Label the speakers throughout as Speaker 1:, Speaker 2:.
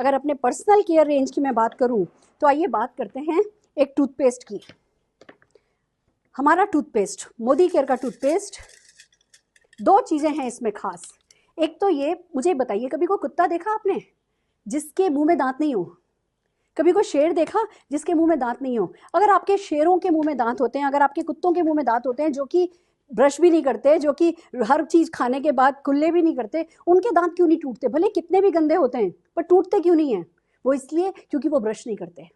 Speaker 1: अगर अपने personal care range की मैं बात करूं तो आइए बात करते हैं एक टूथपेस्ट की। हमारा टूथपेस्ट, मोदी केयर का टूथपेस्ट, दो चीज़ें हैं इसमें खास। एक तो ये, मुझे बताइए, कभी कोई कुत्ता देखा आपने जिसके मुंह में दांत नहीं हो? कभी कोई शेर देखा जिसके मुंह में दांत नहीं हो? अगर आपके शेरों के मुंह में दांत होते हैं, अगर आपके कुत्तों के मुंह में दांत होते हैं जो कि ब्रश भी नहीं करते, जो कि हर चीज़ खाने के बाद कुल्ले भी नहीं करते, उनके दांत क्यों नहीं टूटते? भले कितने भी गंदे होते हैं, पर टूटते क्यों नहीं हैं? वो इसलिए क्योंकि वो ब्रश नहीं करते।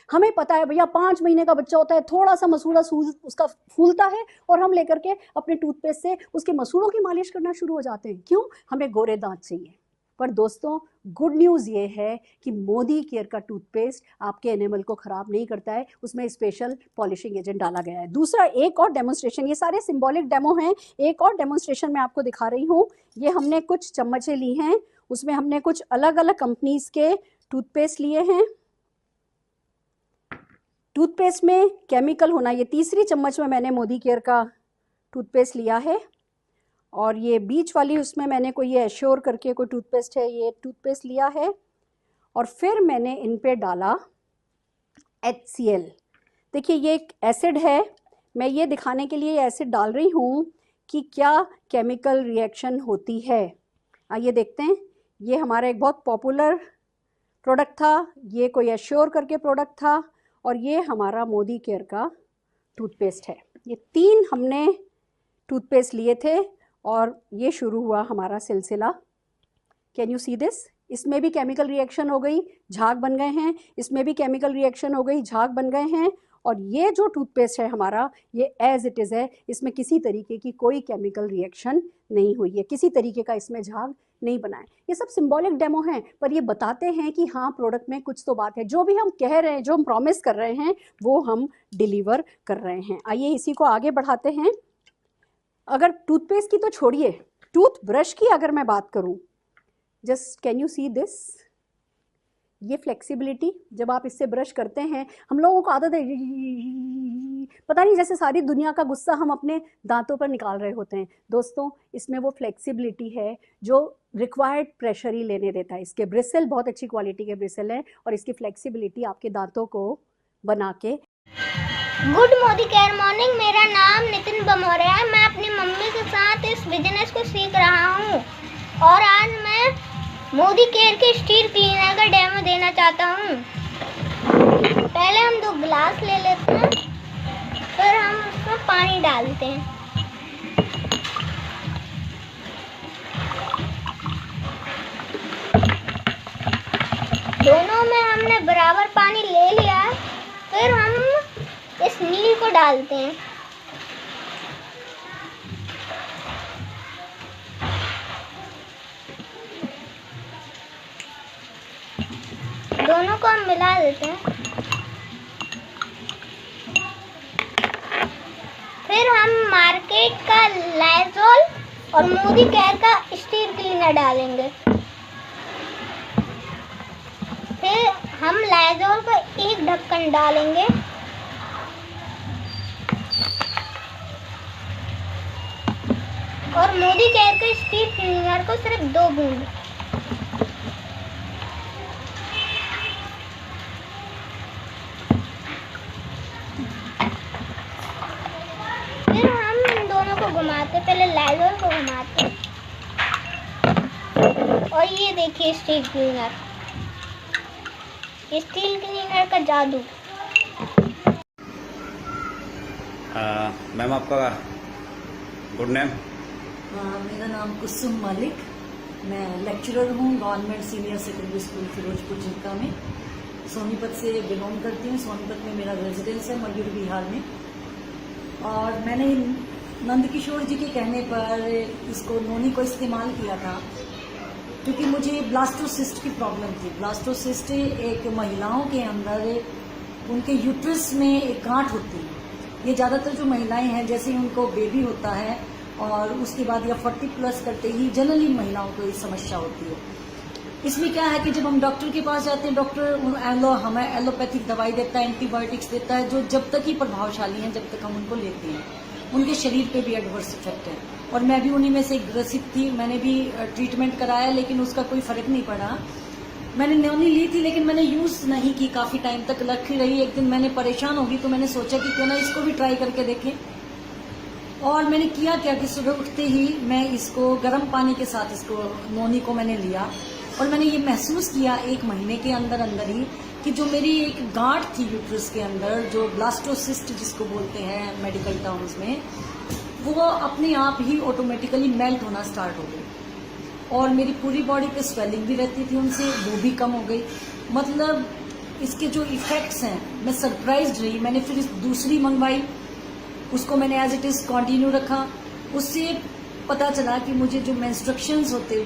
Speaker 1: हमें पता है भैया, 5 महीने का बच्चा होता है, थोड़ा सा मसूड़ा सूज उसका फूलता है और हम लेकर के अपने टूथपेस्ट से उसके मसूड़ों की मालिश करना शुरू हो जाते हैं। क्यों? हमें गोरे दांत चाहिए। पर दोस्तों, गुड न्यूज़ ये है कि मोदी केयर का टूथपेस्ट आपके एनिमल को ख़राब नहीं करता है, उसमें स्पेशल पॉलिशिंग एजेंट डाला गया है। दूसरा, एक और डेमोन्स्ट्रेशन, ये सारे सिंबॉलिक डेमो हैं, एक और डेमोन्स्ट्रेशन मैं आपको दिखा रही हूँ। ये हमने कुछ चम्मचें ली हैं, उसमें हमने कुछ अलग अलग कंपनीज़ के टूथपेस्ट लिए हैं। टूथपेस्ट में केमिकल होना, ये तीसरी चम्मच में मैंने मोदी केयर का टूथपेस्ट लिया है, और ये बीच वाली उसमें मैंने कोई ये एश्योर करके कोई टूथपेस्ट है, ये टूथपेस्ट लिया है। और फिर मैंने इन पे डाला HCl। देखिए, ये एक एसिड है, मैं ये दिखाने के लिए ये एसिड डाल रही हूँ कि क्या केमिकल रिएक्शन होती है। आइए देखते हैं। ये हमारा एक बहुत पॉपुलर प्रोडक्ट था, ये कोई एश्योर करके प्रोडक्ट था, और ये हमारा मोदी केयर का टूथपेस्ट है। ये 3 हमने टूथपेस्ट लिए थे और ये शुरू हुआ हमारा सिलसिला। Can you see this? इसमें भी केमिकल रिएक्शन हो गई, झाग बन गए हैं, इसमें भी केमिकल रिएक्शन हो गई, झाग बन गए हैं। और ये जो टूथपेस्ट है हमारा, ये एज इट इज़ है, इसमें किसी तरीके की कोई केमिकल रिएक्शन नहीं हुई है, किसी तरीके का इसमें झाग नहीं बना है। ये सब सिंबॉलिक डेमो हैं, पर ये बताते हैं कि हाँ, प्रोडक्ट में कुछ तो बात है। जो भी हम कह रहे हैं, जो हम प्रॉमिस कर रहे हैं, वो हम डिलीवर कर रहे हैं। आइए इसी को आगे बढ़ाते हैं। अगर टूथपेस्ट की तो छोड़िए, टूथ ब्रश की अगर मैं बात करूं, just can you see this? ये फ्लेक्सिबिलिटी, जब आप इससे ब्रश करते हैं, हम लोगों को आदत है, पता नहीं, जैसे सारी दुनिया का गुस्सा हम अपने दांतों पर निकाल रहे होते हैं। दोस्तों, इसमें वो फ्लेक्सिबिलिटी है जो रिक्वायर्ड प्रेशर ही लेने देता है। इसके ब्रिसल बहुत अच्छी क्वालिटी के ब्रिसल हैं, और इसकी फ्लेक्सिबिलिटी आपके दांतों को बना के।
Speaker 2: गुड मोदी केयर मॉर्निंग, मेरा नाम नितिन बमोरिया है। मैं अपनी मम्मी के साथ इस बिजनेस को सीख रहा हूँ, और आज मैं मोदी केयर के स्टील क्लीनर का डेमो देना चाहता हूँ। पहले हम 2 गिलास ले लेते हैं, फिर हम उसमें पानी डालते हैं। दोनों में हमने बराबर पानी ले लिया है, फिर हम इस नील को डालते हैं। दोनों को हम मिला देते हैं। फिर हम मार्केट का लाइजॉल और मोदी केयर का स्टील क्लीनर डालेंगे। फिर हम लाइजॉल का एक ढक्कन डालेंगे, और मोदी केयर के स्टील क्लीनर को सिर्फ 2 बूंद। फिर हम इन दोनों को घुमाते, पहले लाइजॉल को घुमाते, और ये देखिए स्टील क्लीनर, स्टील क्लीनर का जादू।
Speaker 3: मैम, आपका गुड नेम?
Speaker 4: मेरा नाम कुसुम मलिक, मैं लेक्चरर हूँ government senior secondary school Firozpur जिला में। सोनीपत से बिलोंग करती हूँ। सोनीपत में मेरा रेजिडेंस है, मयूर बिहार में। और मैंने नंदकिशोर जी के कहने पर इसको नोनी को इस्तेमाल किया था, क्योंकि मुझे ब्लास्टोसिस्ट की प्रॉब्लम थी। ब्लास्टोसिस्ट एक महिलाओं के अंदर उनके यूट्रस में एक गांठ होती है। ये ज़्यादातर जो महिलाएं हैं, जैसे ही उनको बेबी होता है और उसके बाद या 40 प्लस करते ही जनरली महिलाओं को ये समस्या होती है। इसमें क्या है कि जब हम डॉक्टर के पास जाते हैं, डॉक्टर हमें एलोपैथिक दवाई देता है, एंटीबायोटिक्स देता है, जो जब तक ही प्रभावशाली हैं, जब तक हम उनको लेते हैं, उनके शरीर पे भी एडवर्स इफेक्ट है। और मैं भी उन्हीं में से ग्रसित थी। मैंने भी ट्रीटमेंट कराया, लेकिन उसका कोई फर्क नहीं पड़ा। मैंने नोनी ली थी लेकिन मैंने यूज नहीं की, काफी टाइम तक रखी रही। एक दिन मैंने परेशान होगी तो मैंने सोचा कि क्यों ना इसको भी ट्राई करके देखें। और मैंने किया क्या कि सुबह उठते ही मैं इसको गर्म पानी के साथ इसको नोनी को मैंने लिया और मैंने ये महसूस किया 1 महीने के अंदर अंदर ही कि जो मेरी एक गांठ थी यूट्रस के अंदर, जो ब्लास्टोसिस्ट जिसको बोलते हैं मेडिकल टर्म्स में, वो अपने आप ही ऑटोमेटिकली मेल्ट होना स्टार्ट हो गई और मेरी पूरी बॉडी पे स्वेलिंग भी रहती थी उनसे, वो भी कम हो गई। मतलब इसके जो इफेक्ट्स हैं, मैं सरप्राइज्ड रही। मैंने फिर दूसरी मंगवाई, उसको मैंने एज इट इज कंटिन्यू रखा। उससे पता चला कि मुझे जो मेंस्ट्रुएशंस होते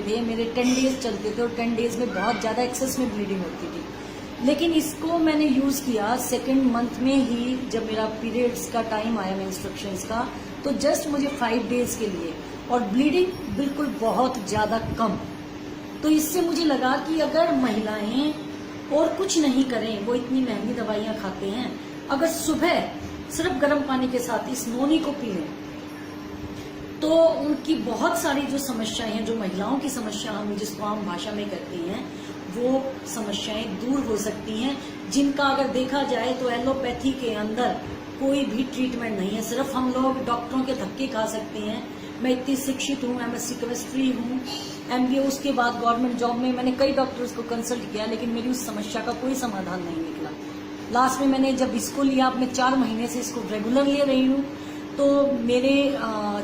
Speaker 4: थे मेरे 10 डेज चलते थे और 10 डेज में बहुत ज्यादा एक्सेस में ब्लीडिंग होती थी। लेकिन इसको मैंने यूज किया 2nd मंथ में ही, जब मेरा पीरियड्स का टाइम आया मेंस्ट्रुएशंस का, तो जस्ट मुझे 5 डेज के लिए, और ब्लीडिंग बिल्कुल बहुत ज्यादा कम। तो इससे मुझे लगा कि अगर महिलाएं और कुछ नहीं करें, वो इतनी महंगी दवाइयां खाते हैं, अगर सुबह सिर्फ गर्म पानी के साथ इस नोनी को पी लें तो उनकी बहुत सारी जो समस्याएं हैं, जो महिलाओं की समस्या हम जिसको आम भाषा में कहते हैं, वो समस्याएं दूर हो सकती हैं, जिनका अगर देखा जाए तो एलोपैथी के अंदर कोई भी ट्रीटमेंट नहीं है। सिर्फ हम लोग डॉक्टरों के धक्के खा सकते हैं। मैं इतनी शिक्षित हूँ, MSc केमिस्ट्री हूँ, MBA, उसके बाद गवर्नमेंट जॉब में मैंने कई डॉक्टर्स को कंसल्ट किया, लेकिन मेरी उस समस्या का कोई समाधान नहीं निकला। लास्ट में मैंने जब इसको लिया, अब मैं 4 महीने से इसको रेगुलर ले रही हूँ, तो मेरे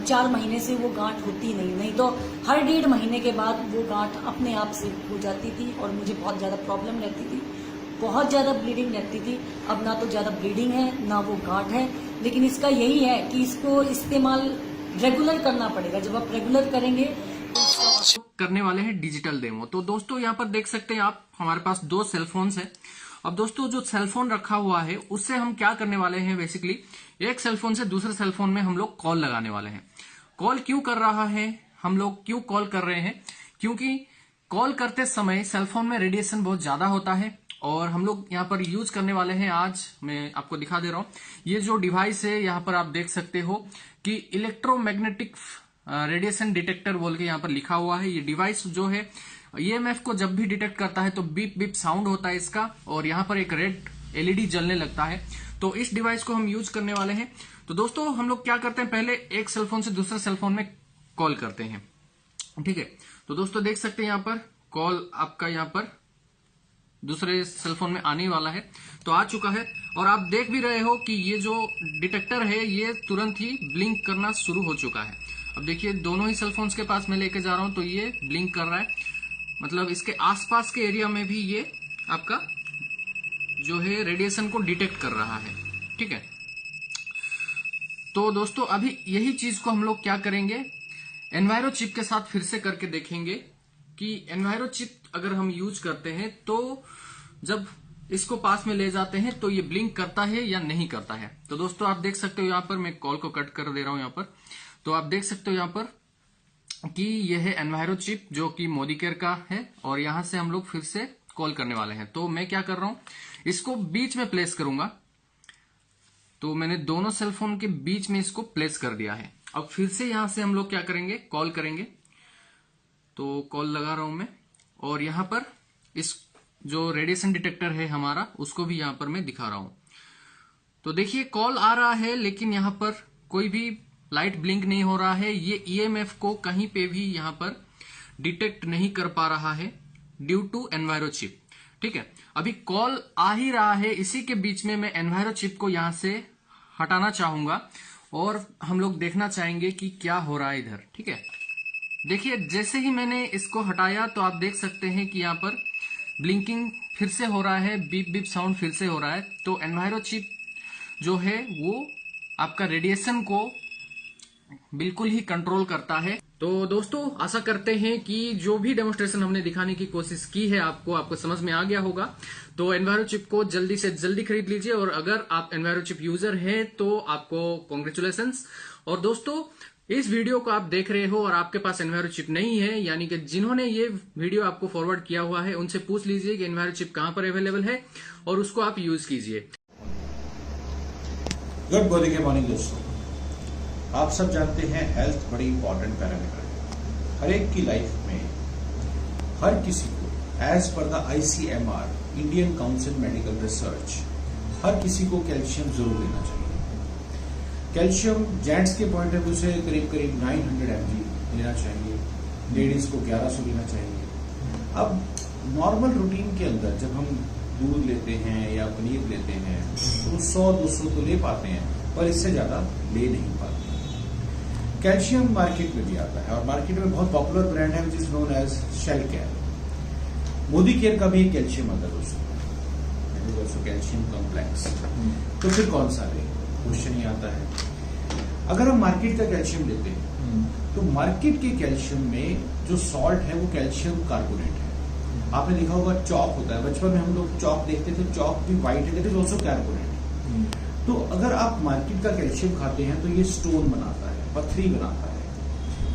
Speaker 4: 4 महीने से वो गांठ होती नहीं तो हर 1.5 महीने के बाद वो गांठ अपने आप से हो जाती थी और मुझे बहुत ज्यादा प्रॉब्लम रहती थी, बहुत ज्यादा ब्लीडिंग रहती थी। अब ना तो ज्यादा ब्लीडिंग है ना वो गांठ है, लेकिन इसका यही है कि इसको इस्तेमाल रेगुलर करना पड़ेगा। जब आप रेगुलर करेंगे तो
Speaker 5: करने वाले हैं डिजिटल डेमो। तो दोस्तों यहाँ पर देख सकते हैं आप, हमारे पास 2 सेलफोन्स है। अब दोस्तों जो सेलफोन रखा हुआ है उससे हम क्या करने वाले हैं, बेसिकली एक सेलफोन से दूसरे सेलफोन में हम लोग कॉल लगाने वाले हैं। कॉल क्यों कर रहा है, हम लोग क्यों कॉल कर रहे हैं, क्योंकि कॉल करते समय सेलफोन में रेडिएशन बहुत ज्यादा होता है और हम लोग यहाँ पर यूज करने वाले हैं। आज मैं आपको दिखा दे रहा हूँ, ये जो डिवाइस है यहाँ पर आप देख सकते हो कि इलेक्ट्रोमैग्नेटिक रेडिएशन डिटेक्टर बोल के यहाँ पर लिखा हुआ है। ये डिवाइस जो है EMF को जब भी डिटेक्ट करता है तो बीप बीप साउंड होता है इसका, और यहाँ पर एक रेड LED जलने लगता है। तो इस डिवाइस को हम यूज करने वाले हैं। तो दोस्तों हम लोग क्या करते हैं, पहले एक सेलफोन से दूसरे सेलफोन में कॉल करते हैं, ठीक है। तो दोस्तों देख सकते हैं यहाँ पर कॉल आपका यहाँ पर दूसरे सेलफोन में आने वाला है, तो आ चुका है। और आप देख भी रहे हो कि ये जो डिटेक्टर है ये तुरंत ही ब्लिंक करना शुरू हो चुका है। अब देखिए दोनों ही सेलफोन्स के पास मैं लेके जा रहा हूं तो ये ब्लिंक कर रहा है, मतलब इसके आसपास के एरिया में भी ये आपका जो है रेडिएशन को डिटेक्ट कर रहा है, ठीक है। तो दोस्तों अभी यही चीज को हम लोग क्या करेंगे, एनवायरो चिप के साथ फिर से करके देखेंगे कि एनवायरो चिप अगर हम यूज करते हैं तो जब इसको पास में ले जाते हैं तो ये ब्लिंक करता है या नहीं करता है। तो दोस्तों आप देख सकते हो यहाँ पर मैं कॉल को कट कर दे रहा हूं यहाँ पर, तो आप देख सकते हो यहाँ पर कि यह है एनवायरो चिप जो कि मोदी केयर का है, और यहां से हम लोग फिर से कॉल करने वाले हैं। तो मैं क्या कर रहा हूं, इसको बीच में प्लेस करूंगा। तो मैंने दोनों सेलफोन के बीच में इसको प्लेस कर दिया है। अब फिर से यहां से हम लोग क्या करेंगे, कॉल करेंगे। तो कॉल लगा रहा हूं मैं, और यहां पर इस जो रेडिएशन डिटेक्टर है हमारा उसको भी यहां पर मैं दिखा रहा हूं। तो देखिए कॉल आ रहा है लेकिन यहां पर कोई भी लाइट ब्लिंक नहीं हो रहा है। ये EMF को कहीं पे भी यहां पर डिटेक्ट नहीं कर पा रहा है ड्यू टू एनवायरो चिप, ठीक है। अभी कॉल आ ही रहा है, इसी के बीच में मैं एनवायरो चिप को यहां से हटाना चाहूंगा और हम लोग देखना चाहेंगे कि क्या हो रहा है इधर, ठीक है। देखिए जैसे ही मैंने इसको हटाया तो आप देख सकते हैं कि यहाँ पर ब्लिंकिंग फिर से हो रहा है, बीप बीप साउंड फिर से हो रहा है। तो एनवायरो चिप जो है वो आपका रेडिएशन को बिल्कुल ही कंट्रोल करता है। तो दोस्तों आशा करते हैं कि जो भी डेमोस्ट्रेशन हमने दिखाने की कोशिश की है आपको समझ में आ गया होगा। तो एनवायरो चिप को जल्दी से जल्दी खरीद लीजिए, और अगर आप एनवायरो चिप यूजर हैं तो आपको कॉन्ग्रेचुलेशंस। और दोस्तों इस वीडियो को आप देख रहे हो और आपके पास एनवायरो चिप नहीं है, यानी कि जिन्होंने ये वीडियो आपको फॉरवर्ड किया हुआ है उनसे पूछ लीजिए कि एनवायरो चिप कहां पर अवेलेबल है और उसको आप यूज कीजिए।
Speaker 6: गुड मॉर्निंग दोस्तों, आप सब जानते हैं हेल्थ बड़ी इंपॉर्टेंट पैरामीटर है। हर एक की लाइफ में हर किसी को एज पर the ICMR, Indian council medical research, हर किसी को कैल्शियम जरूर लेना चाहिए। कैल्शियम जेंट्स के पॉइंट ऑफ व्यू से करीब करीब 900 mg लेना चाहिए, लेडीज को 1100 लेना चाहिए। अब नॉर्मल रूटीन के अंदर जब हम दूध लेते हैं या पनीर लेते हैं तो 100-200 तो ले पाते हैं, पर इससे ज्यादा ले नहीं पाते। कैल्शियम मार्केट में भी आता है और मार्केट में बहुत पॉपुलर ब्रांड है which is known as shell care. Modicare का भी एक कैल्शियम आता है दोस्तों, कैल्शियम कॉम्प्लेक्स। तो फिर कौन सा ले, क्वेश्चन ये आता है। अगर हम मार्केट का कैल्शियम लेते हैं तो मार्केट के कैल्शियम में जो सॉल्ट है वो कैल्शियम कार्बोनेट है। आपने देखा होगा चॉक होता है, बचपन में हम लोग चॉक देखते थे, चॉक भी व्हाइट है, दैट इज ऑल्सो कार्बोनेट। तो अगर आप मार्केट का कैल्शियम खाते हैं तो ये स्टोन बनाता है, पथरी बनाता है,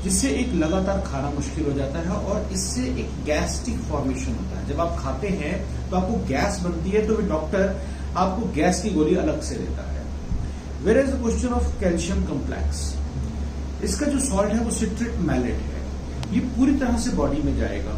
Speaker 6: जिससे एक लगातार खाना मुश्किल हो जाता है और इससे एक गैस्ट्रिक फॉर्मेशन होता है। जब आप खाते हैं तो आपको गैस बनती है, तो डॉक्टर आपको गैस की गोली अलग से देता है। Where is the question of calcium complex, इसका जो सॉल्ट है वो सिट्रिक मैलेट है, ये पूरी तरह से बॉडी में जाएगा,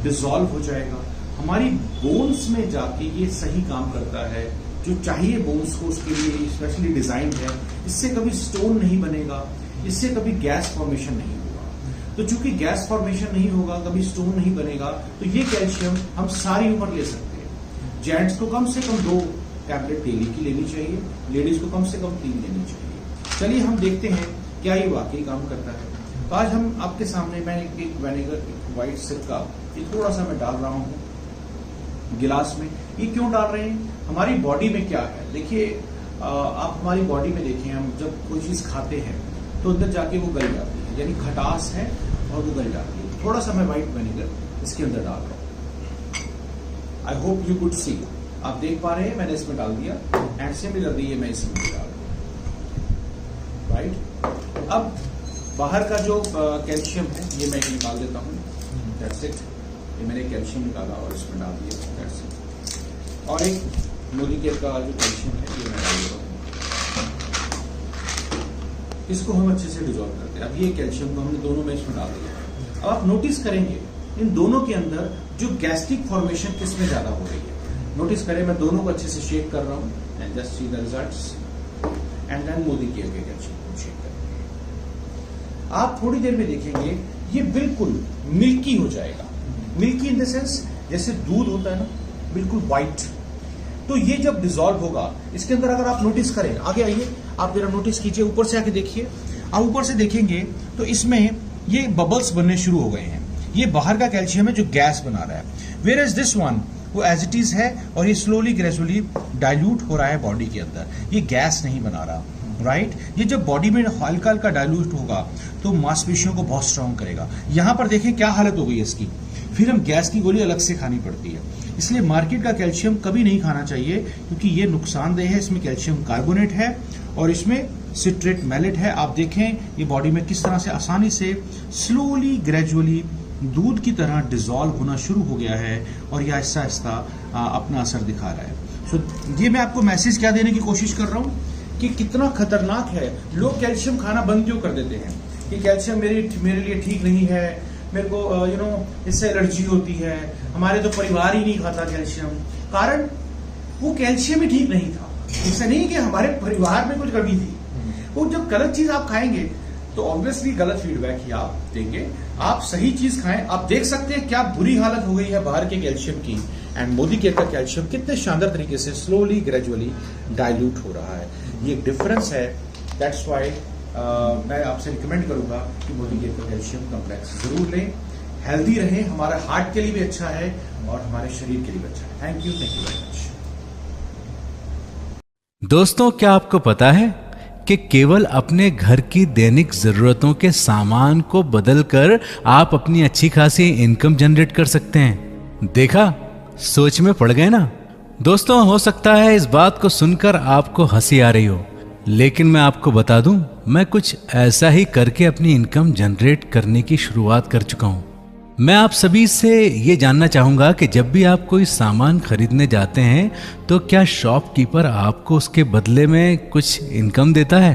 Speaker 6: डिसॉल्व हो जाएगा, हमारी बोन्स में जाके ये सही काम करता है जो चाहिए बोन्स को, उसके लिए स्पेशली डिजाइन है। इससे कभी स्टोन नहीं बनेगा, इससे कभी गैस फॉर्मेशन नहीं होगा। तो चूंकि गैस फॉर्मेशन नहीं होगा, कभी स्टोन नहीं बनेगा, तो ये कैल्शियम हम सारी उम्र ले सकते हैं। जेंट्स को कम से कम 2 टैबलेट डेली की लेनी चाहिए, लेडीज को कम से कम 3 लेनी चाहिए। चलिए हम देखते हैं क्या ये वाकई काम करता है। तो आज हम आपके सामने मैं एक विनेगर, एक व्हाइट सिरका, ये थोड़ा सा मैं डाल रहा हूं गिलास में। ये क्यों डाल रहे हैं, हमारी बॉडी में क्या है। देखिए आप हमारी बॉडी में देखें, हम जब कोई चीज खाते हैं तो अंदर जाके वो गल जाती है, यानी खटास है और वो गल जाती है। थोड़ा सा मैं व्हाइट विनेगर इसके अंदर डाल रहा हूं। I hope you could see, आप देख पा रहे हैं, मैंने इसमें डाल दिया एंड सिमिलरली ये मैं इसमें डाल दूं, राइट। अब बाहर का जो कैल्शियम है ये मैं निकाल देता हूँ, दैट्स इट। ये मैंने कैल्शियम निकाला और इसमें डाल दिया, दैट्स इट। और एक मोदी केयर का जो कैल्शियम है ये मैं डाल देता हूँ, इसको हम अच्छे से डिजोल्व करते हैं। अब ये कैल्शियम को हमने दोनों में इसमें डाल दिया। अब आप नोटिस करेंगे इन दोनों के अंदर जो गैस्ट्रिक फॉर्मेशन किसमें ज्यादा हो रही है। नोटिस करें, मैं दोनों को अच्छे से शेक कर रहा हूँ and just see the results and then Modicare के कैल्शियम को शेक करेंगे। आप थोड़ी देर में देखेंगे ये बिल्कुल मिल्की हो जाएगा। मिल्की इन द सेंस जैसे दूध होता है ना, बिल्कुल व्हाइट। तो ये जब डिसॉल्व होगा इसके अंदर, अगर आप नोटिस करें, आगे आइए, आप जरा नोटिस कीजिए, ऊपर से आके देखिए। आप ऊपर से देखेंगे तो इसमें ये बबल्स बनने शुरू हो गए हैं। ये बाहर का कैल्शियम है जो गैस बना रहा है, वेयर एज दिस वन वो एज इट इज है और ये स्लोली ग्रेजुअली डाइल्यूट हो रहा है बॉडी के अंदर, ये गैस नहीं बना रहा, राइट। ये जब बॉडी में हल्का हल्का डाइल्यूट होगा तो मांसपेशियों को बहुत स्ट्रांग करेगा। यहां पर देखें क्या हालत हो गई है इसकी, फिर हम गैस की गोली अलग से खानी पड़ती है। इसलिए मार्केट का कैल्शियम कभी नहीं खाना चाहिए क्योंकि ये नुकसानदेह है। इसमें कैल्शियम कार्बोनेट है और इसमें सिट्रेट मैलेट है। आप देखें ये बॉडी में किस तरह से आसानी से स्लोली ग्रेजुअली दूध की तरह डिसॉल्व होना शुरू हो गया है और यह आहिस्ता आहिस्ता अपना असर दिखा रहा है। सो ये मैं आपको मैसेज क्या देने की कोशिश कर रहा हूं कि कितना खतरनाक है। लोग कैल्शियम खाना बंद क्यों कर देते हैं कि कैल्शियम मेरे लिए ठीक नहीं है, मेरे को इससे एलर्जी होती है, हमारे तो परिवार ही नहीं खाता कैल्शियम। कारण वो कैल्शियम ही ठीक नहीं था, इससे नहीं कि हमारे परिवार में कुछ कमी थी। वो जब गलत चीज आप खाएंगे तो ऑब्वियसली गलत फीडबैक ही आप देंगे। आप सही चीज खाएं। आप देख सकते हैं क्या बुरी हालत हो गई है बाहर के कैल्शियम की, एंड मोदी केयर का कैल्शियम कितने शानदार तरीके से स्लोली ग्रेजुअली डाइल्यूट हो रहा है। ये डिफरेंस है, दैट्स व्हाई मैं आपसे रिकमेंड करूंगा कि मोदी केयर का कैल्शियम कॉम्प्लेक्स जरूर लें। हेल्दी रहें, हमारे हार्ट के लिए भी अच्छा है और हमारे शरीर के लिए भी अच्छा है। Thank you very much.
Speaker 7: दोस्तों, क्या आपको पता है कि केवल अपने घर की दैनिक जरूरतों के सामान को बदलकर आप अपनी अच्छी खासी इनकम जनरेट कर सकते हैं। देखा, सोच में पड़ गए ना। दोस्तों, हो सकता है इस बात को सुनकर आपको हंसी आ रही हो, लेकिन मैं आपको बता दूं, मैं कुछ ऐसा ही करके अपनी इनकम जनरेट करने की शुरुआत कर चुका हूं। मैं आप सभी से ये जानना चाहूंगा कि जब भी आप कोई सामान खरीदने जाते हैं तो क्या शॉपकीपर आपको उसके बदले में कुछ इनकम देता है,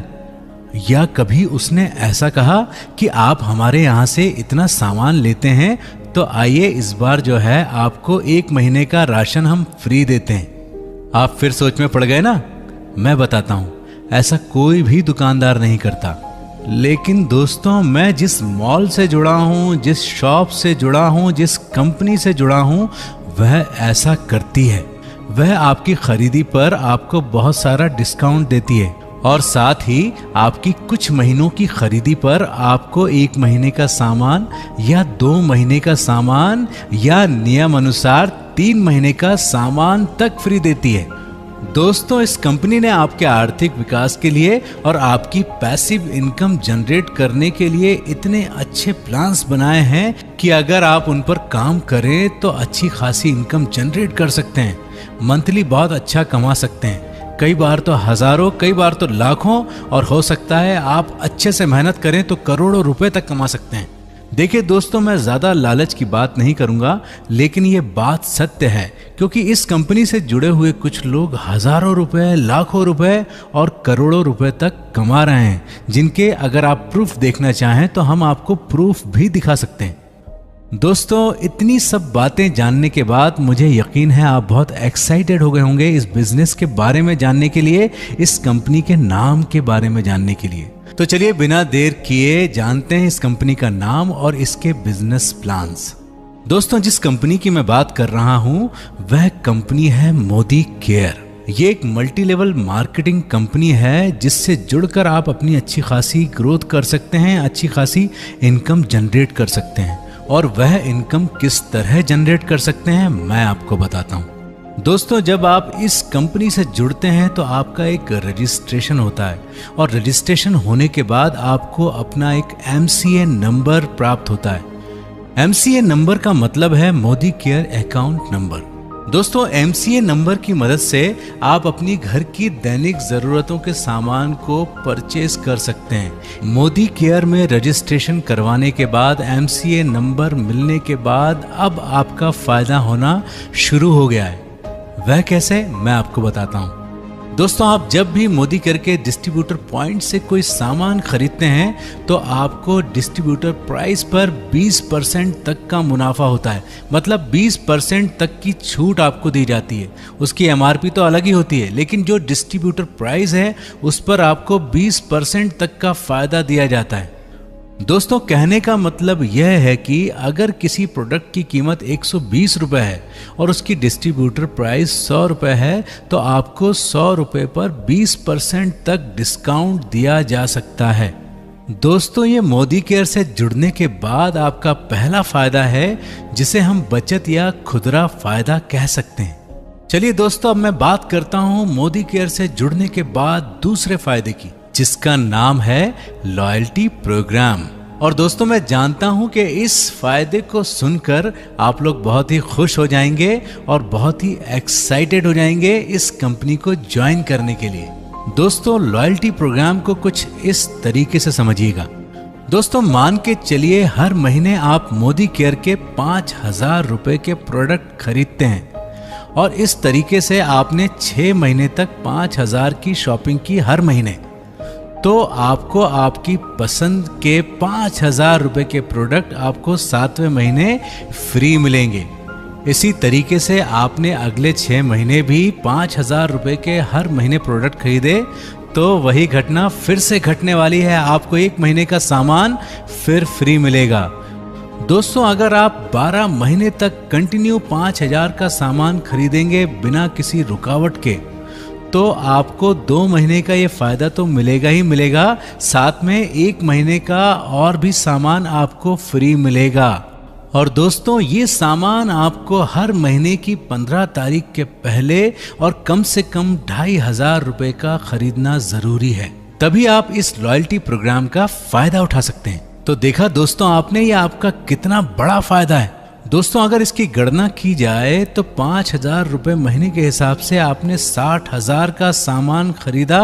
Speaker 7: या कभी उसने ऐसा कहा कि आप हमारे यहाँ से इतना सामान लेते हैं तो आइए इस बार जो है आपको 1 महीने का राशन हम फ्री देते हैं। आप फिर सोच में पड़ गए ना? मैं बताता हूं, ऐसा कोई भी दुकानदार नहीं करता। लेकिन दोस्तों, मैं जिस मॉल से जुड़ा हूं, जिस शॉप से जुड़ा हूं, जिस कंपनी से जुड़ा हूं, वह ऐसा करती है। वह आपकी खरीदी पर आपको बहुत सारा डिस्काउंट देती है और साथ ही आपकी कुछ महीनों की खरीदी पर आपको 1 महीने का सामान या 2 महीने का सामान या नियम अनुसार 3 महीने का सामान तक फ्री देती है। दोस्तों, इस कंपनी ने आपके आर्थिक विकास के लिए और आपकी पैसिव इनकम जनरेट करने के लिए इतने अच्छे प्लान्स बनाए हैं कि अगर आप उन पर काम करें तो अच्छी खासी इनकम जनरेट कर सकते हैं। मंथली बहुत अच्छा कमा सकते हैं, कई बार तो हजारों, कई बार तो लाखों, और हो सकता है आप अच्छे से मेहनत करें तो करोड़ों रुपए तक कमा सकते हैं। देखिए दोस्तों, मैं ज़्यादा लालच की बात नहीं करूंगा, लेकिन ये बात सत्य है, क्योंकि इस कंपनी से जुड़े हुए कुछ लोग हजारों रुपए, लाखों रुपए और करोड़ों रुपए तक कमा रहे हैं, जिनके अगर आप प्रूफ देखना चाहें तो हम आपको प्रूफ भी दिखा सकते हैं। दोस्तों, इतनी सब बातें जानने के बाद मुझे यकीन है आप बहुत एक्साइटेड हो गए होंगे इस बिजनेस के बारे में जानने के लिए, इस कंपनी के नाम के बारे में जानने के लिए। तो चलिए बिना देर किए जानते हैं इस कंपनी का नाम और इसके बिजनेस प्लान्स। दोस्तों, जिस कंपनी की मैं बात कर रहा हूं वह कंपनी है मोदी केयर। ये एक मल्टी लेवल मार्केटिंग कंपनी है जिससे जुड़कर आप अपनी अच्छी खासी ग्रोथ कर सकते हैं, अच्छी खासी इनकम जनरेट कर सकते हैं। और वह इनकम किस तरह जनरेट कर सकते हैं मैं आपको बताता हूं। दोस्तों, जब आप इस कंपनी से जुड़ते हैं तो आपका एक रजिस्ट्रेशन होता है और रजिस्ट्रेशन होने के बाद आपको अपना एक MCA नंबर प्राप्त होता है। MCA नंबर का मतलब है मोदी केयर अकाउंट नंबर। दोस्तों, MCA नंबर की मदद से आप अपनी घर की दैनिक जरूरतों के सामान को परचेज कर सकते हैं। मोदी केयर में रजिस्ट्रेशन करवाने के बाद, MCA नंबर मिलने के बाद अब आपका फायदा होना शुरू हो गया है। वह कैसे, मैं आपको बताता हूं। दोस्तों, आप जब भी मोदी केयर के डिस्ट्रीब्यूटर पॉइंट से कोई सामान खरीदते हैं तो आपको डिस्ट्रीब्यूटर प्राइस पर 20% तक का मुनाफा होता है। मतलब 20% तक की छूट आपको दी जाती है। उसकी MRP तो अलग ही होती है, लेकिन जो डिस्ट्रीब्यूटर प्राइस है उस पर आपको 20% तक का फायदा दिया जाता है। दोस्तों, कहने का मतलब यह है कि अगर किसी प्रोडक्ट की कीमत 120 रुपए है और उसकी डिस्ट्रीब्यूटर प्राइस 100 रुपए है तो आपको 100 रुपए पर 20% तक डिस्काउंट दिया जा सकता है। दोस्तों, ये मोदी केयर से जुड़ने के बाद आपका पहला फायदा है जिसे हम बचत या खुदरा फायदा कह सकते हैं। चलिए दोस्तों, अब मैं बात करता हूं मोदी केयर से जुड़ने के बाद दूसरे फायदे की, जिसका नाम है लॉयल्टी प्रोग्राम। और दोस्तों, मैं जानता हूं कि इस फायदे को सुनकर आप लोग बहुत ही खुश हो जाएंगे और बहुत ही एक्साइटेड हो जाएंगे इस कंपनी को ज्वाइन करने के लिए। दोस्तों, लॉयल्टी प्रोग्राम को कुछ इस तरीके से समझिएगा। दोस्तों, मान के चलिए हर महीने आप मोदी केयर के 5000 रुपए के प्रोडक्ट खरीदते हैं और इस तरीके से आपने 6 महीने तक 5000 की शॉपिंग की हर महीने, तो आपको आपकी पसंद के 5000 रुपए के प्रोडक्ट आपको 7वें महीने फ्री मिलेंगे। इसी तरीके से आपने अगले 6 महीने भी 5000 रुपए के हर महीने प्रोडक्ट खरीदे तो वही घटना फिर से घटने वाली है, आपको 1 महीने का सामान फिर फ्री मिलेगा। दोस्तों, अगर आप 12 महीने तक कंटिन्यू 5000 का सामान खरीदेंगे बिना किसी रुकावट के, तो आपको 2 महीने का ये फायदा तो मिलेगा ही मिलेगा, साथ में 1 महीने का और भी सामान आपको फ्री मिलेगा। और दोस्तों, ये सामान आपको हर महीने की 15 तारीख के पहले और कम से कम 2500 रुपए का खरीदना जरूरी है, तभी आप इस लॉयल्टी प्रोग्राम का फायदा उठा सकते हैं। तो देखा दोस्तों आपने, ये आपका कितना बड़ा फायदा है। दोस्तों, अगर इसकी गणना की जाए तो 5000 रुपए महीने के हिसाब से आपने 60,000 का सामान खरीदा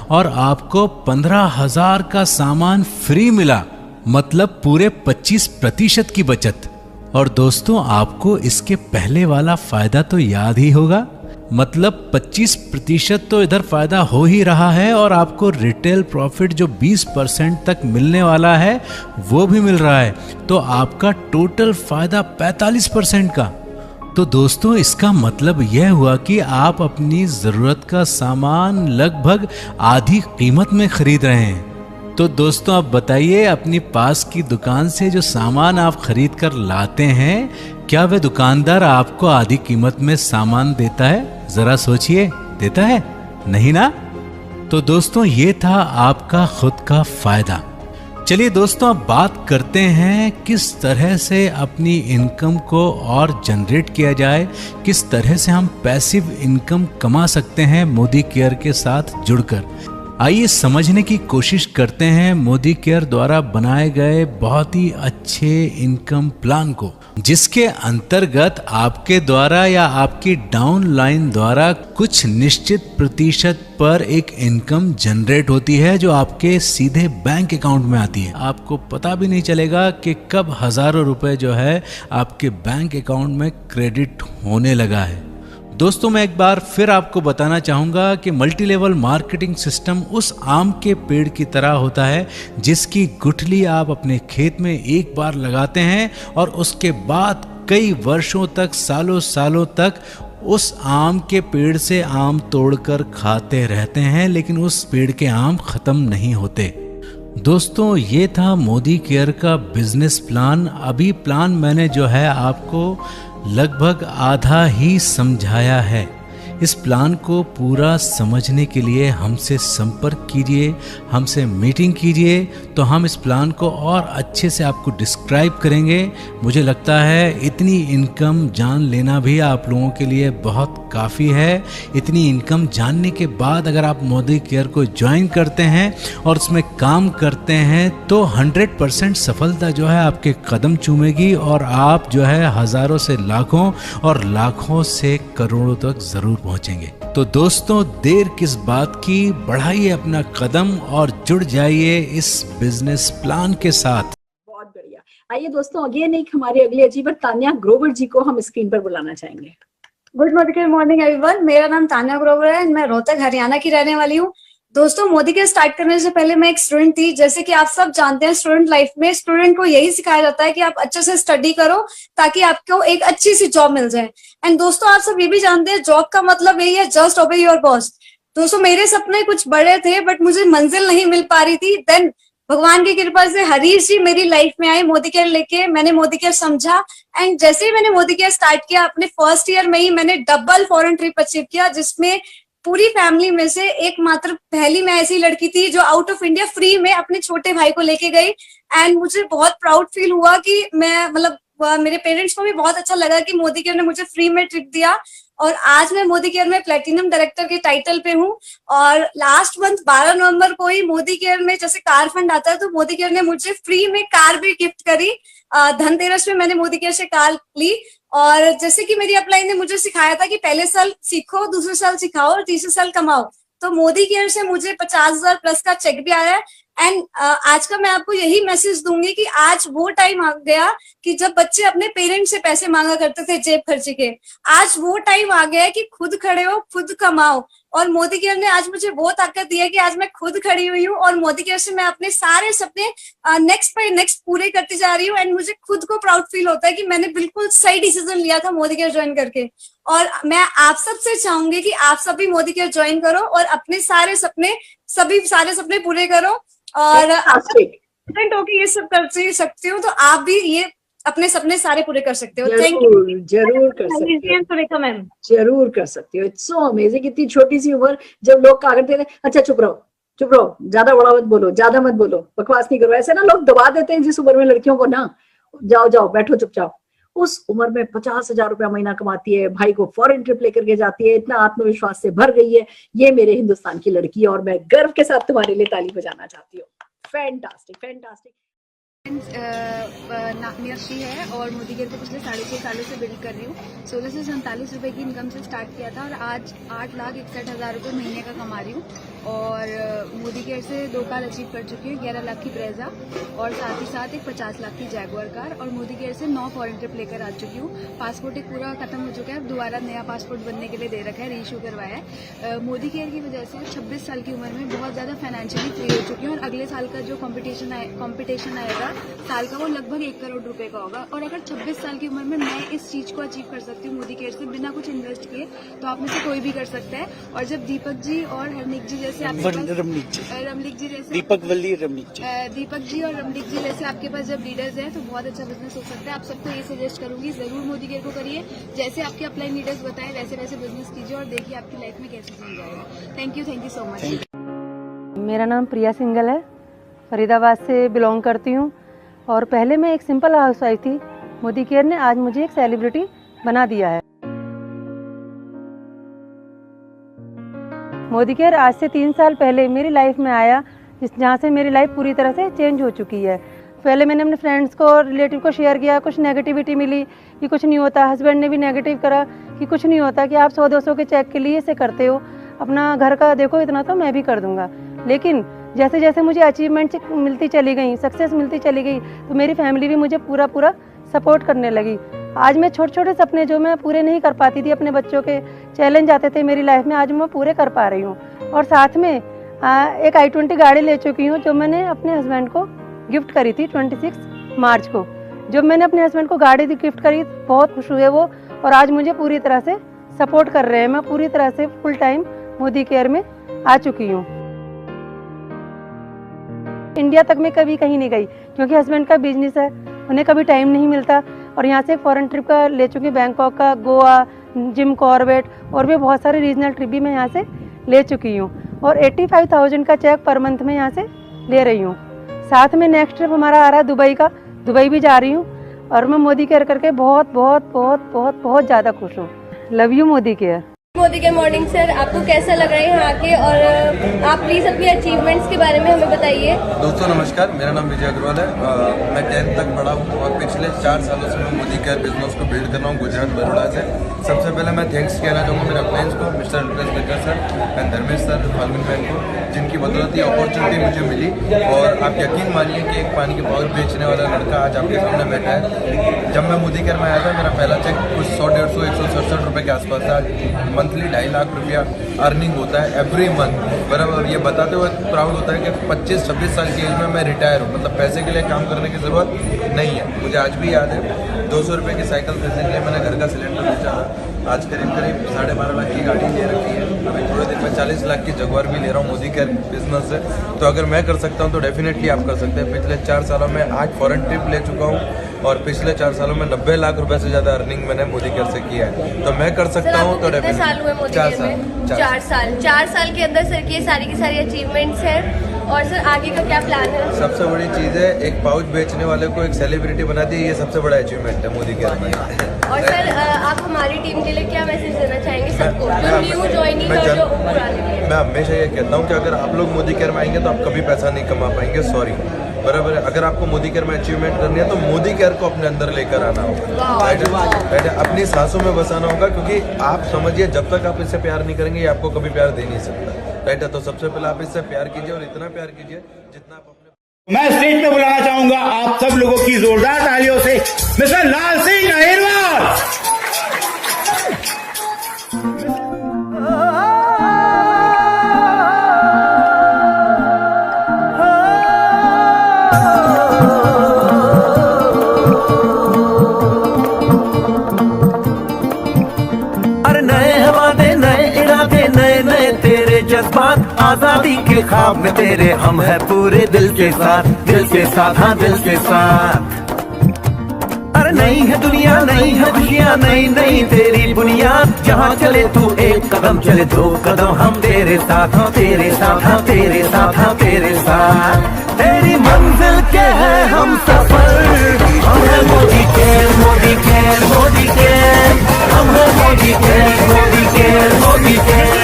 Speaker 7: और आपको 15,000 का सामान फ्री मिला, मतलब पूरे 25% की बचत। और दोस्तों, आपको इसके पहले वाला फायदा तो याद ही होगा। मतलब 25% तो इधर फायदा हो ही रहा है और आपको रिटेल प्रॉफिट जो 20% तक मिलने वाला है वो भी मिल रहा है, तो आपका टोटल फायदा 45% का। तो दोस्तों इसका मतलब यह हुआ कि आप अपनी ज़रूरत का सामान लगभग आधी कीमत में खरीद रहे हैं। तो दोस्तों आप बताइए, अपनी पास की दुकान से जो सामान आप खरीद कर लाते हैं, क्या वह दुकानदार आपको आधी कीमत में सामान देता है? जरा सोचिए, देता है? नहीं ना। तो दोस्तों ये था आपका खुद का फायदा। चलिए दोस्तों अब बात करते हैं किस तरह से अपनी इनकम को और जनरेट किया जाए, किस तरह से हम पैसिव इनकम कमा सकते हैं मोदी केयर के साथ जुड़कर। आइए समझने की कोशिश करते हैं मोदी केयर द्वारा बनाए गए बहुत ही अच्छे इनकम प्लान को, जिसके अंतर्गत आपके द्वारा या आपकी डाउनलाइन द्वारा कुछ निश्चित प्रतिशत पर एक इनकम जनरेट होती है जो आपके सीधे बैंक अकाउंट में आती है। आपको पता भी नहीं चलेगा कि कब हजारों रुपए जो है आपके बैंक अकाउंट में क्रेडिट होने लगा है। दोस्तों मैं एक बार फिर आपको बताना चाहूँगा कि मल्टी लेवल मार्केटिंग सिस्टम उस आम के पेड़ की तरह होता है जिसकी गुठली आप अपने खेत में एक बार लगाते हैं और उसके बाद कई वर्षों तक, सालों सालों तक उस आम के पेड़ से आम तोड़कर खाते रहते हैं, लेकिन उस पेड़ के आम खत्म नहीं होते। दोस्तों ये था मोदी केयर का बिजनेस प्लान। अभी प्लान मैंने जो है आपको लगभग आधा ही समझाया है। इस प्लान को पूरा समझने के लिए हमसे संपर्क कीजिए, हमसे मीटिंग कीजिए, तो हम इस प्लान को और अच्छे से आपको डिस्क्राइब करेंगे। मुझे लगता है इतनी इनकम जान लेना भी आप लोगों के लिए बहुत काफ़ी है। इतनी इनकम जानने के बाद अगर आप मोदी केयर को ज्वाइन करते हैं और उसमें काम करते हैं तो 100% सफलता जो है आपके कदम चूमेगी और आप जो है हज़ारों से लाखों और लाखों से करोड़ों तक ज़रूर पहुंचेंगे। तो दोस्तों देर किस बात की, बढ़ाइए अपना कदम और जुड़ जाइए इस बिजनेस प्लान के साथ।
Speaker 1: बहुत बढ़िया। आइए दोस्तों अगेन एक हमारे अगले अचीवर तान्या ग्रोवर जी को हम स्क्रीन पर बुलाना चाहेंगे।
Speaker 8: गुड मॉर्निंग एवरीवन, मेरा नाम तान्या ग्रोवर है। मैं रोहतक हरियाणा की रहने वाली हूँ। दोस्तों मोदी केयर स्टार्ट करने से पहले मैं एक स्टूडेंट थी। जैसे कि आप सब जानते हैं स्टूडेंट लाइफ में स्टूडेंट को यही सिखाया जाता है कि आप अच्छे से स्टडी करो ताकि आपको एक अच्छी सी जॉब मिल जाए। एंड दोस्तों आप सब ये भी जानते हैं जॉब का मतलब यही है, जस्ट ओबे योर बॉस। दोस्तों मेरे सपने कुछ बड़े थे बट मुझे मंजिल नहीं मिल पा रही थी। देन भगवान की कृपा से हरीश जी मेरी लाइफ में आए मोदी केयर लेके। मैंने मोदी केयर समझा एंड जैसे ही मैंने मोदी केयर स्टार्ट किया अपने फर्स्ट ईयर में ही मैंने डबल फॉरेन ट्रिप अचीव किया, जिसमें पूरी फैमिली में से एकमात्र पहली मैं ऐसी लड़की थी जो आउट ऑफ इंडिया फ्री में अपने छोटे भाई को लेके गई। एंड मुझे बहुत प्राउड फील हुआ कि मैं मेरे पेरेंट्स को भी बहुत अच्छा लगा कि मोदी केयर ने मुझे फ्री में ट्रिप दिया। और आज मैं मोदी केयर में प्लेटिनम डायरेक्टर के टाइटल पे हूँ। और लास्ट मंथ 12 नवंबर को ही मोदी केयर में जैसे कार फंड आता है तो मोदी केयर ने मुझे फ्री में कार भी गिफ्ट करी। धनतेरस में मैंने मोदी केयर से कार ली। और जैसे कि मेरी अपलाइन ने मुझे सिखाया था कि पहले साल सीखो, दूसरे साल सिखाओ और तीसरे साल कमाओ, तो मोदी केयर से मुझे 50,000 प्लस का चेक भी आया है। एंड आज का मैं आपको यही मैसेज दूंगी कि आज वो टाइम आ गया कि जब बच्चे अपने पेरेंट्स से पैसे मांगा करते थे जेब खर्चे के, आज वो टाइम आ गया है कि खुद खड़े हो, खुद कमाओ। और मोदी केयर ने आज मुझे वो ताकत दी है कि आज मैं खुद खड़ी हुई हूँ और मोदी केयर से मैं अपने सारे सपने नेक्स्ट बाय नेक्स्ट पूरे करती जा रही हूँ। एंड मुझे खुद को प्राउड फील होता है कि मैंने बिल्कुल सही डिसीजन लिया था मोदी केयर ज्वाइन करके। और मैं आप सबसे चाहूंगी कि आप सभी मोदी केयर ज्वाइन करो और अपने सारे सपने पूरे करो। और स्टूडेंट होके ये सब कर सकती हूँ तो आप भी ये अपने सपने सारे पूरे कर सकते हो। Thank you.
Speaker 1: जरूर कर सकते हो,
Speaker 8: मैम
Speaker 1: जरूर कर सकते हो। It's so amazing. इतनी छोटी सी उम्र जब लोग कहा करते थे अच्छा चुप रहो, ज्यादा बड़ा मत बोलो, ज्यादा मत बोलो, बकवास नहीं करो, ऐसे ना लोग दबा देते हैं जिस उम्र में लड़कियों को ना, जाओ बैठो चुपचाप। उस उम्र में 50,000 रुपया महीना कमाती है, भाई को फॉरेन ट्रिप लेकर के जाती है, इतना आत्मविश्वास से भर गई है। ये मेरे हिंदुस्तान की लड़की है और मैं गर्व के साथ तुम्हारे लिए ताली बजाना चाहती हूँ। Fantastic fantastic.
Speaker 9: मीनाक्षी है और मोदी केयर को पिछले 6.5 सालों से बिल्ड कर रही हूँ। 16 से 47 रुपए की इनकम से स्टार्ट किया था और आज 8,61,000 रुपये महीने का कमा रही हूँ। और मोदी केयर से 2 कार अचीव कर चुकी हूँ, 11 लाख की ब्रेजा और साथ ही साथ एक 50 लाख की जैगुआर कार। और मोदी केयर से 9 फॉरेन ट्रिप लेकर आ चुकी हूँ। पासपोर्ट एक पूरा खत्म हो चुका है, अब दोबारा नया पासपोर्ट बनने के लिए दे रखा है, रीइशू करवाया है। मोदी केयर की वजह से 26 साल की उम्र में बहुत ज़्यादा फाइनेंशियली फ्री हो चुकी हूँ और अगले साल का जो कंपटीशन आएगा साल का, वो लगभग 1 करोड़ रुपए का होगा। और अगर 26 साल की उम्र में मैं इस चीज़ को अचीव कर सकती हूँ मोदी केयर से बिना कुछ इन्वेस्ट किए, तो आप में से कोई भी कर सकता है। और जब दीपक जी और हरनिक जी जैसे रमलिक जी जैसे दीपक जी और रमलिक जी जैसे आपके पास जब लीडर्स हैं तो बहुत अच्छा बिजनेस हो सकता है। आप सबको ये सजेस्ट करूंगी, जरूर मोदी केयर को करिए। जैसे आपके अपलाइन लीडर्स बताएं वैसे वैसे बिजनेस कीजिए और देखिए आपकी लाइफ में कैसे चेंज आएगा। Thank you so much.
Speaker 10: मेरा नाम प्रिया सिंगल है, फरीदाबाद से बिलोंग करती हूँ और पहले मैं एक सिंपल हाउसवाइफ थी। मोदी केयर ने आज मुझे एक सेलिब्रिटी बना दिया है। मोदी केयर आज से 3 साल पहले मेरी लाइफ में आया, जहाँ से मेरी लाइफ पूरी तरह से चेंज हो चुकी है। पहले मैंने अपने फ्रेंड्स को और रिलेटिव को शेयर किया, कुछ नेगेटिविटी मिली कि कुछ नहीं होता। हस्बैंड ने भी नेगेटिव करा कि कुछ नहीं होता, कि आप 100-200 के चेक के लिए इसे करते हो, अपना घर का देखो, इतना तो मैं भी कर दूंगा। लेकिन जैसे जैसे मुझे अचीवमेंट मिलती चली गई, सक्सेस मिलती चली गई, तो मेरी फैमिली भी मुझे पूरा सपोर्ट करने लगी। आज मैं छोटे सपने जो मैं पूरे नहीं कर पाती थी, अपने बच्चों के चैलेंज आते थे मेरी लाइफ में, आज मैं पूरे कर पा रही हूँ। और साथ में एक i20 गाड़ी ले चुकी हूँ जो मैंने अपने हस्बैंड को गिफ्ट करी थी 26 मार्च को। जब मैंने अपने हस्बैंड को गाड़ी गिफ्ट करी, बहुत खुश हुए वो और आज मुझे पूरी तरह से सपोर्ट कर रहे हैं। मैं पूरी तरह से फुल टाइम मोदी केयर में आ चुकी हूँ। इंडिया तक मैं कभी कहीं नहीं गई क्योंकि हस्बैंड का बिजनेस है, उन्हें कभी टाइम नहीं मिलता। और यहाँ से फॉरेन ट्रिप का ले चुकी हूँ, बैंकॉक का, गोवा, जिम कॉर्बेट और भी बहुत सारे रीजनल ट्रिप भी मैं यहाँ से ले चुकी हूँ। और 85,000 का चेक पर मंथ में यहाँ से ले रही हूँ। साथ में नेक्स्ट ट्रिप हमारा आ रहा है दुबई का, दुबई भी जा रही हूँ। और मैं मोदी केयर करके बहुत ज़्यादा खुश हूँ। Love you Modi care.
Speaker 11: Modi care morning sir, आपको कैसा लग रहा है यहाँ आके, और आप प्लीज अपनी अचीवमेंट्स के बारे में हमें बताइए।
Speaker 12: दोस्तों नमस्कार, मेरा नाम विजय अग्रवाल है। मैं 10th तक पढ़ा हूँ और पिछले 4 सालों से मैं मोदी केयर बिजनेस को बिल्ड कर रहा हूँ गुजरात बड़ौदा से। सबसे पहले मैं थैंक्स कहना चाहूँगा मेरे अपलाइंस को, mister Rupesh baker sir and Dharmesh sir, Phalgun बहन को, जिनकी बदौलत ये अपॉर्चुनिटी मुझे मिली। और आप यकीन मानिए कि एक पानी की पावर बेचने वाला लड़का आज आपके सामने बैठा है। जब मैं मोदी केयर में आया था मेरा पहला चेक कुछ 100-150-167 रुपये के आसपास था। मंथली 2.5 लाख रुपया अर्निंग होता है एवरी मंथ बराबर। ये बताते हुए प्राउड होता है कि 25-26 साल की एज में मैं रिटायर हूँ, मतलब पैसे के लिए काम करने की ज़रूरत नहीं है। मुझे आज भी याद है 200 रुपये की साइकिल खरीदने के लिए मैंने घर का सिलेंडर बेचा था। आज करीब 12.5 लाख की गाड़ी ले रखी है। अभी थोड़े दिन में 40 लाख की जगुआर भी ले रहा हूँ मोदी केयर बिजनेस से। तो अगर मैं कर सकता हूँ तो डेफिनेटली आप कर सकते हैं। पिछले 4 सालों में 8 फॉरेन ट्रिप ले चुका हूँ और पिछले 4 सालों में 90 लाख रुपए से ज़्यादा अर्निंग मैंने मोदी केयर से किया है। तो मैं कर सकता हूँ। तो
Speaker 11: कितने साल हुए मोदी केयर में? 4 साल के अंदर सर की सारी अचीवमेंट्स हैं। और सर आगे का क्या प्लान है?
Speaker 12: सबसे बड़ी चीज़ है, एक पाउच बेचने वाले को एक सेलिब्रिटी बना दी, ये सबसे बड़ा अचीवमेंट है मोदी केयर में।
Speaker 11: और सर आप हमारी टीम के लिए क्या मैसेज देना चाहेंगे सबको, जो न्यू ज्वाइनिंग और जो पुराने?
Speaker 12: मैं हमेशा ये कहता हूँ कि अगर आप लोग मोदी केयर में आएंगे तो आप कभी पैसा नहीं कमा पाएंगे, सॉरी, बराबर है। अगर आपको मोदी केयर में अचीवमेंट करनी है तो मोदी केयर को अपने अंदर लेकर आना होगा, राइट है, अपनी सांसों में बसाना होगा। क्योंकि आप समझिए जब तक आप इससे प्यार नहीं करेंगे ये आपको कभी प्यार दे नहीं सकता, राइट है। तो सबसे पहले आप इससे प्यार कीजिए और इतना प्यार कीजिए जितना आप अपने।
Speaker 13: मैं स्टेज पे बुलाना चाहूंगा आप सब लोगों की जोरदार तालियों से मिस्टर लाल सिंह अहिरवार।
Speaker 14: आजादी के ख्वाब में तेरे हम है पूरे दिल के साथ, हाँ दिल के साथ। अरे नहीं है दुनिया, नहीं है खुशियाँ, नहीं तेरी बुनियाद। जहाँ चले तू एक कदम चले 2 कदम हम तेरे साथ, हाँ तेरे साथ, हाँ तेरे साथ, हाँ तेरे साथ। तेरी मंजिल के है हम सफर, हम है Modi care, Modi care, Modi care, हम है Modi care, Modi care, Modi care.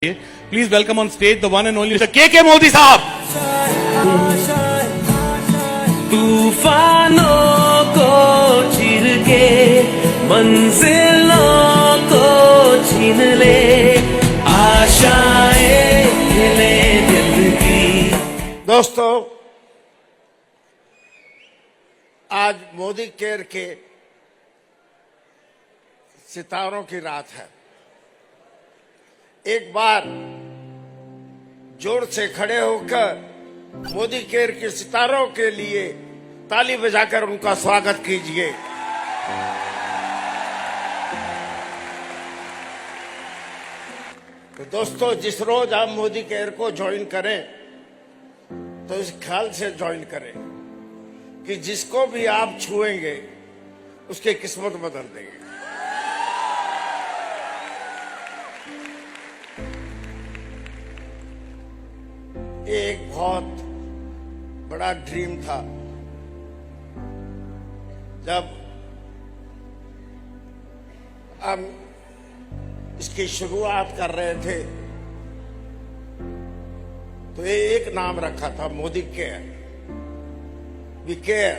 Speaker 13: Please welcome on stage the one and only के मोदी साहब।
Speaker 14: तूफानों को चीर के मंजिलों को छीन ले, आशाएं खिले दिल की।
Speaker 15: दोस्तों, आज मोदी केयर के सितारों की रात है। एक बार जोर से खड़े होकर मोदी केयर के सितारों के लिए ताली बजाकर उनका स्वागत कीजिए। तो दोस्तों, जिस रोज आप मोदी केयर को ज्वाइन करें तो इस ख्याल से ज्वाइन करें कि जिसको भी आप छुएंगे उसकी किस्मत बदल देंगे। एक बहुत बड़ा ड्रीम था जब हम इसकी शुरुआत कर रहे थे तो ये एक नाम रखा था, मोदी केयर। We care.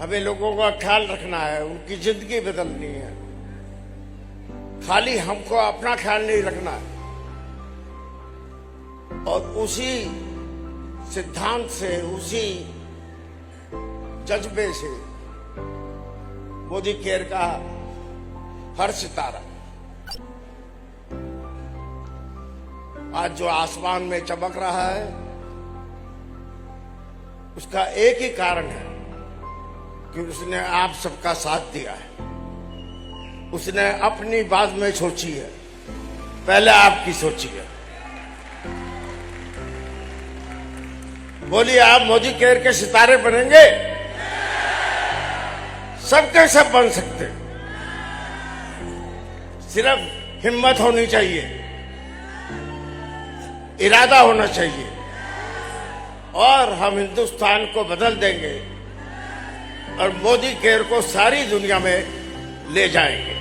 Speaker 15: हमें लोगों का ख्याल रखना है, उनकी जिंदगी बदलनी है। खाली हमको अपना ख्याल नहीं रखना है। और उसी सिद्धांत से, उसी जज्बे से मोदी केयर का हर सितारा आज जो आसमान में चमक रहा है उसका एक ही कारण है कि उसने आप सबका साथ दिया है। उसने अपनी बात में सोची है, पहले आपकी सोची है। बोलिए, आप मोदी केयर के सितारे बनेंगे? सबके सब बन सकते, सिर्फ हिम्मत होनी चाहिए, इरादा होना चाहिए और हम हिंदुस्तान को बदल देंगे और मोदी केयर को सारी दुनिया में ले जाएंगे।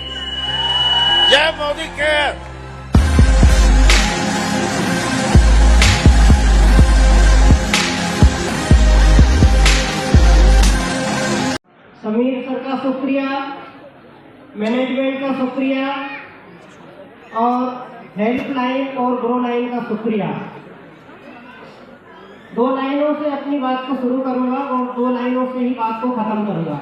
Speaker 15: जय मोदी केयर।
Speaker 16: समीर सर का शुक्रिया, मैनेजमेंट का शुक्रिया और हेल्पलाइन और ग्रो लाइन का शुक्रिया। 2 लाइनों से अपनी बात को शुरू करूंगा और 2 लाइनों से ही बात को खत्म करूंगा।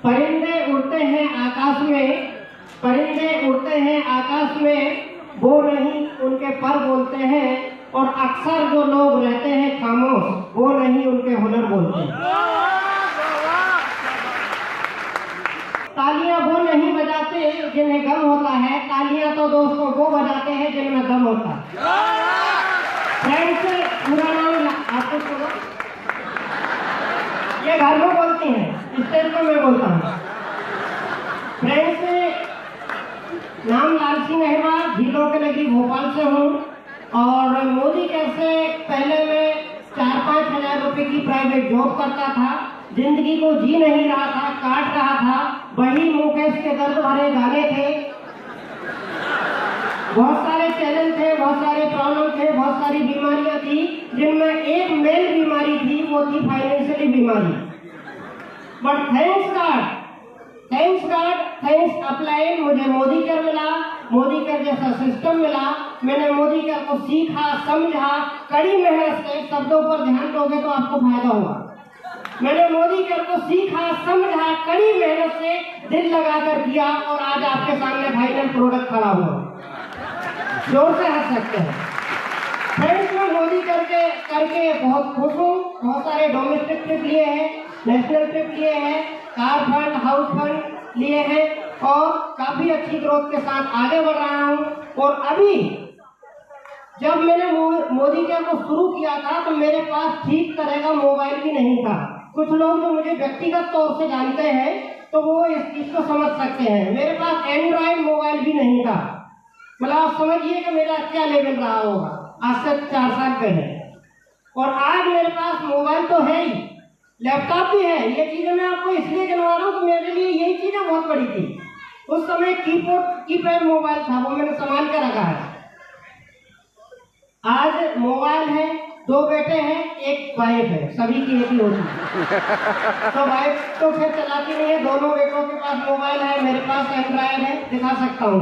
Speaker 16: परिंदे उड़ते हैं आकाश में, परिंदे उड़ते हैं आकाश में, वो नहीं उनके पर बोलते हैं। और अक्सर जो लोग रहते हैं खामोश, वो नहीं उनके हुनर बोलते हैं। तालियां वो नहीं बजाते जिन्हें गम होता है, तालियां तो दोस्तों वो बजाते हैं जिनमें दम होता है। फ्रेंड्स, पूरा नाम आपको सुनो, ये घर में बोलती हैं, स्टेज पर मैं बोलता हूँ। फ्रेंड्स, नाम लाल सिंह अहिरवार, झीलों के नगरी भोपाल से हूँ और मोदी केयर से पहले मैं 4-5 हजार रुपए की प्राइवेट जॉब करता था। जिंदगी को जी नहीं रहा था, काट रहा था। वही मुकेश के दर्द भरे गाने थे, बहुत सारे चैलेंज थे, बहुत सारे प्रॉब्लम थे, बहुत सारी बीमारियां थी, जिनमें एक मेन बीमारी थी, वो थी फाइनेंशियली बीमारी। But thanks God, thanks upline, मुझे मोदी केयर मिला, मोदी केयर जैसा सिस्टम मिला। मैंने मोदी केयर को सीखा, समझा, कड़ी मेहनत से। शब्दों पर ध्यान दोगे तो आपको फायदा होगा। मैंने मोदी केयर को सीखा, समझा, कड़ी मेहनत से दिल लगाकर किया और आज आपके सामने फाइनल प्रोडक्ट खड़ा हुआ। जोर से हंस सकते हैं। फ्रेंड्स, मैं मोदी करके बहुत खुश हूँ। बहुत सारे डोमेस्टिक ट्रिप लिए हैं, नेशनल ट्रिप लिए हैं, कार फंड, हाउस फंड लिए हैं और काफी अच्छी ग्रोथ के साथ आगे बढ़ रहा हूँ। और अभी जब मैंने मोदी केयर को शुरू किया था तो मेरे पास ठीक तरह का मोबाइल भी नहीं था। कुछ लोग जो मुझे व्यक्तिगत तौर से जानते हैं तो वो इस चीज को समझ सकते हैं। मेरे पास एंड्रॉइड मोबाइल भी नहीं था। मतलब आप समझिए कि मेरा क्या लेवल रहा होगा, आज से 4 साल पहले। और आज मेरे पास मोबाइल तो है ही, लैपटॉप भी है। ये चीजें मैं आपको इसलिए गिनवा रहा हूँ कि मेरे लिए यही चीजें बहुत बड़ी थी। उस समय कीपैड मोबाइल था, वो मैंने संभाल के रखा है। आज मोबाइल है, 2 बेटे हैं, 1 वाइफ है, सभी की एक ही होती है। तो वाइफ तो फिर चलाती नहीं है, दोनों बेटों के पास मोबाइल है, मेरे पास एंड्रॉइड है, दिखा सकता हूँ।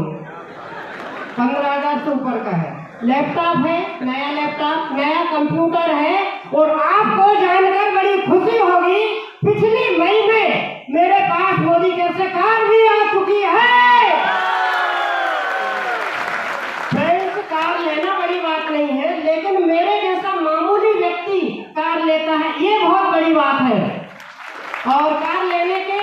Speaker 16: 15,000 से ऊपर का है। लैपटॉप है, नया लैपटॉप, नया कंप्यूटर है। और आपको जानकर बड़ी खुशी होगी, पिछली मई में मेरे पास मोदी केयर से कार भी आ चुकी है। फ्रेंड्स, कार लेना बड़ी बात नहीं है, लेकिन मेरे जैसा मामूली व्यक्ति कार लेता है, ये बहुत बड़ी बात है। और कार लेने के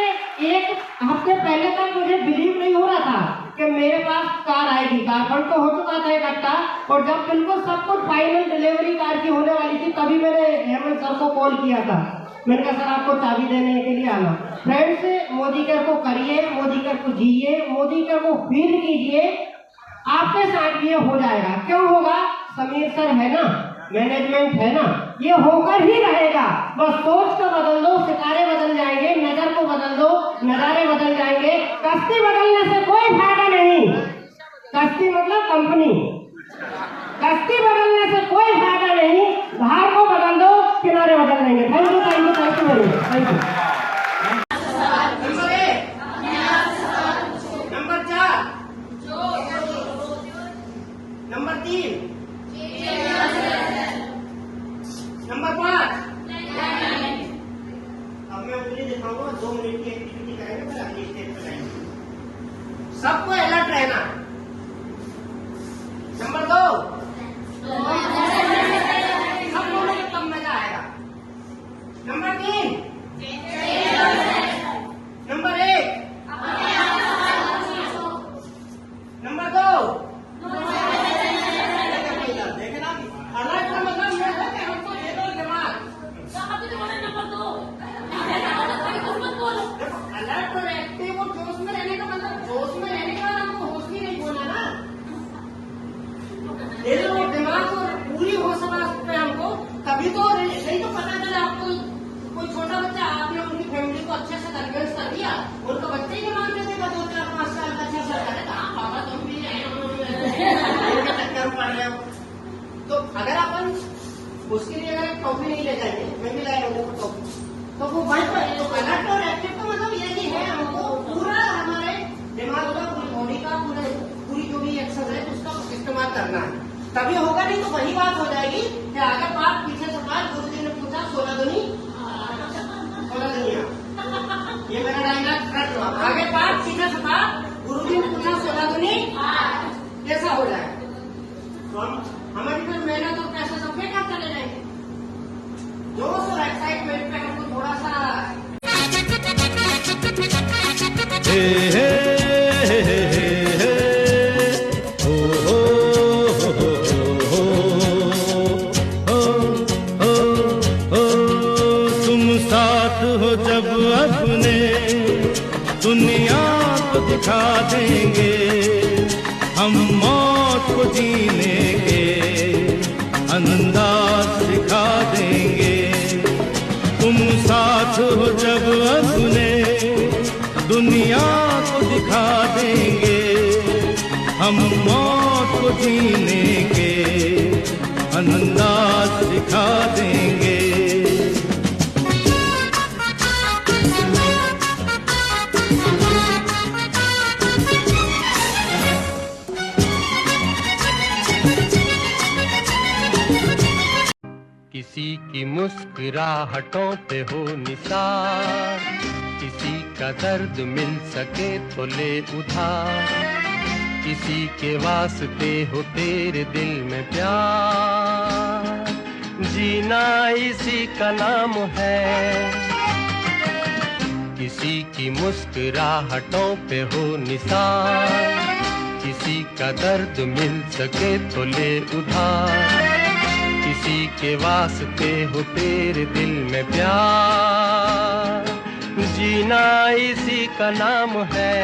Speaker 16: 1 हफ्ते पहले तक मुझे बिलीव नहीं हो रहा था कि मेरे पास कार आएगी। कार फंड तो हो चुका था इकट्ठा, और जब बिल्कुल सब कुछ फाइनल डिलीवरी कार की होने वाली थी, तभी मैंने हेमंत सर को कॉल किया था। मैंने कहा सर आपको चाबी देने के लिए आना। फ्रेंड्स, मोदी केयर को करिए, मोदी केयर को जिए, मोदी केयर को फील कीजिए, आपके साथ ये हो जाएगा। क्यों होगा? समीर सर है ना, मैनेजमेंट है ना, ये होकर ही रहेगा। बस सोच को बदल दो, सितारे बदल जाएंगे, नजर को बदल दो, नजारे बदल जाएंगे। कश्ती बदलने से कोई फायदा नहीं। कश्ती मतलब कंपनी, कश्ती बदलने से कोई फायदा नहीं। धार को बदल दो, किनारे बदल देंगे। Thank you, thank you, thank you very much, thank you. Number 1, number 4, number 3, number 5। अब मैं उंगली दिखाऊंगा, 2 मिनट की एक्टिविटी करेंगे, फिर अगली स्टेज पे जाएंगे। सबको अलर्ट रहना। नंबर 2, सब लोगों को कम मजा आएगा। Number 3, number 1, number 2। देखना, अलर्ट का मतलब ये है कि हमको दे दो दिमाग। अलर्ट और एक्टिव और जोश में रहने का मतलब, जोश में रहने का हमको होश ही नहीं बोला ना। दे दो दिमाग और पूरी होश पे हमको, तभी तो नहीं तो पता चला आपको। कोई छोटा बच्चा, आपने उनकी फैमिली को अच्छे से कन्विंस कर दिया, उनका बच्चा ही दिमाग दे देगा 2, 4, 5 साल का, 6 साल का। हाँ पापा तुम भी चक्कर पड़ रहे हो। तो अगर अपन उसके लिए अगर टॉफी नहीं ले जाएंगे, मैं भी लाए लोगों को टॉफी, तो वो बढ़ पाए। तो अलर्ट और एक्टिव का मतलब यही है, हमको पूरा हमारे दिमाग का, पूरी बॉडी का, पूरी जो भी एक्सरसाइज है उसका इस्तेमाल करना है, तभी होगा। नहीं तो वही बात हो जाएगी कि आगे पाठ पीछे से पाठ। गुरुजी ने पूछा 16 दुनी 16 दुनिया, ये मेरा डायलॉग कट हुआ। आगे पाठ पीछे से पाठ, गुरुजी ने पूछा 16 दुनी कैसा हो जाए। तो हमारी फिर मेहनत और पैसे सब बेकार चले जाएंगे। जोश और एक्साइटमेंट पे हमको थोड़ा सा
Speaker 14: तुम साथ हो जब अपने, दुनिया को दिखा देंगे हम मौत को जीने के अंदाज सिखा देंगे। तुम साथ हो जब अपने, दुनिया को दिखा देंगे हम मौत को जीने के अंदाज सिखा देंगे।
Speaker 17: किसी की मुस्कुराहटों पे हो निसार, किसी का दर्द मिल सके तो ले उधार, किसी के वास्ते हो तेरे दिल में प्यार, जीना इसी का नाम है। किसी की मुस्कुराहटों पे हो निसार, किसी का दर्द मिल सके तो ले उधार, किसी के वास्ते हो तेरे दिल में प्यार, जीना इसी का नाम है।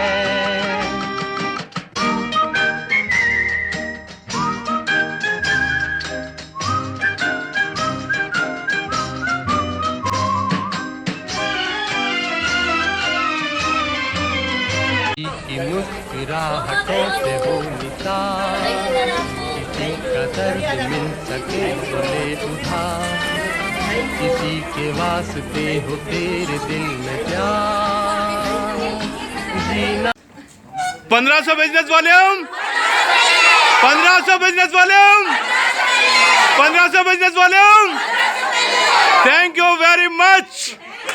Speaker 17: की पे हो निसार, किसी का दर्द मिल सके तो ले उधार, किसी के वास्ते हो तेरे दिल में प्यार, जीना
Speaker 13: 1500 business volume, 1500 business volume, 1500 business volume. Thank you very much.